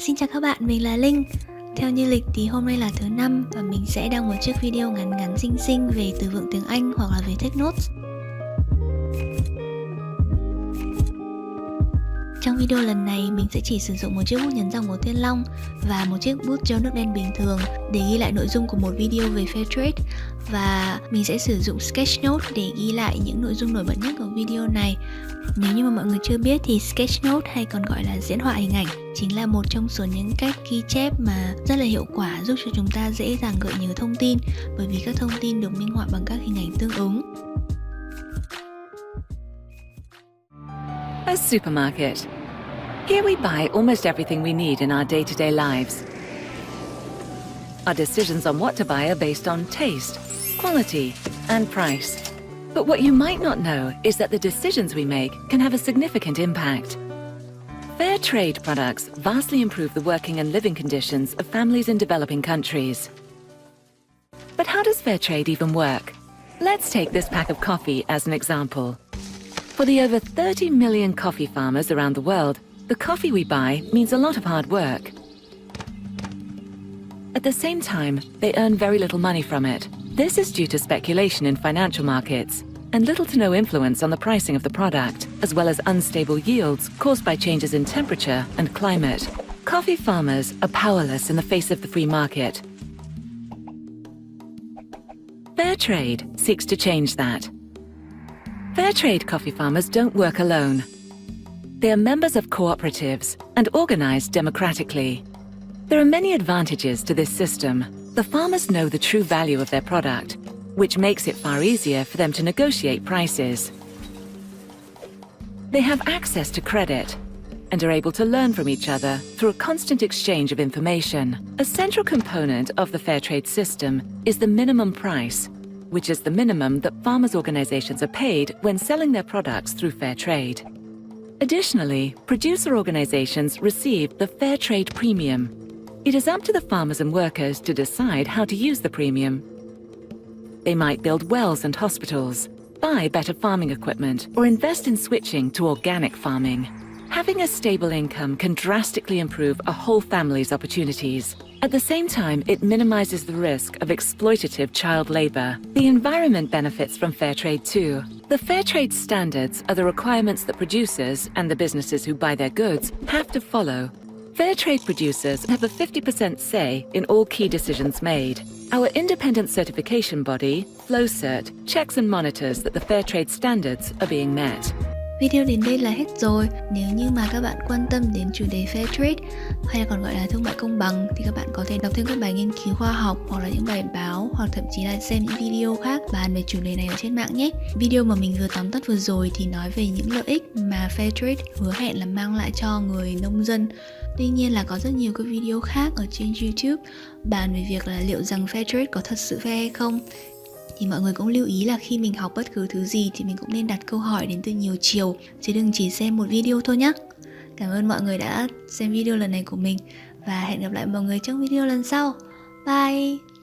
Xin chào các bạn, mình là Linh. Theo như lịch thì hôm nay là thứ 5 và mình sẽ đăng một chiếc video ngắn xinh về từ vựng tiếng Anh hoặc là về take notes. Trong video lần này mình sẽ chỉ sử dụng một chiếc bút nhấn dòng màu thiên long và một chiếc bút gel nước đen bình thường để ghi lại nội dung của một video về Fairtrade, và mình sẽ sử dụng Sketchnote để ghi lại những nội dung nổi bật nhất của video này. Nếu như mà mọi người chưa biết thì Sketchnote hay còn gọi là diễn họa hình ảnh chính là một trong số những cách ghi chép mà rất là hiệu quả, giúp cho chúng ta dễ dàng gợi nhớ thông tin bởi vì các thông tin được minh họa bằng các hình ảnh tương ứng. A supermarket. Here we buy almost everything we need in our day-to-day lives. Our decisions on what to buy are based on taste, quality, and price. But what you might not know is that the decisions we make can have a significant impact. Fairtrade products vastly improve the working and living conditions of families in developing countries. But how does Fairtrade even work? Let's take this pack of coffee as an example. For the over 30 million coffee farmers around the world, the coffee we buy means a lot of hard work. At the same time, they earn very little money from it. This is due to speculation in financial markets and little to no influence on the pricing of the product, as well as unstable yields caused by changes in temperature and climate. Coffee farmers are powerless in the face of the free market. Fairtrade seeks to change that. Fairtrade coffee farmers don't work alone. They are members of cooperatives and organized democratically. There are many advantages to this system. The farmers know the true value of their product, which makes it far easier for them to negotiate prices. They have access to credit and are able to learn from each other through a constant exchange of information. A central component of the Fairtrade system is the minimum price, which is the minimum that farmers' organizations are paid when selling their products through Fairtrade. Additionally, producer organizations receive the Fairtrade premium. It is up to the farmers and workers to decide how to use the premium. They might build wells and hospitals, buy better farming equipment, or invest in switching to organic farming. Having a stable income can drastically improve a whole family's opportunities. At the same time, it minimizes the risk of exploitative child labor. The environment benefits from Fairtrade too. The Fairtrade standards are the requirements that producers and the businesses who buy their goods have to follow. Fairtrade producers have a 50% say in all key decisions made. Our independent certification body, FlowCert, checks and monitors that the Fairtrade standards are being met. Video đến đây là hết rồi. Nếu như mà các bạn quan tâm đến chủ đề Fairtrade hay là còn gọi là thương mại công bằng thì các bạn có thể đọc thêm các bài nghiên cứu khoa học hoặc là những bài báo, hoặc thậm chí là xem những video khác bàn về chủ đề này ở trên mạng nhé. Video mà mình vừa tóm tắt vừa rồi thì nói về những lợi ích mà Fairtrade hứa hẹn là mang lại cho người nông dân. Tuy nhiên là có rất nhiều các video khác ở trên YouTube bàn về việc là liệu rằng Fairtrade có thật sự fair hay không. Thì mọi người cũng lưu ý là khi mình học bất cứ thứ gì thì mình cũng nên đặt câu hỏi đến từ nhiều chiều, chứ đừng chỉ xem một video thôi nhé. Cảm ơn mọi người đã xem video lần này của mình và hẹn gặp lại mọi người trong video lần sau. Bye!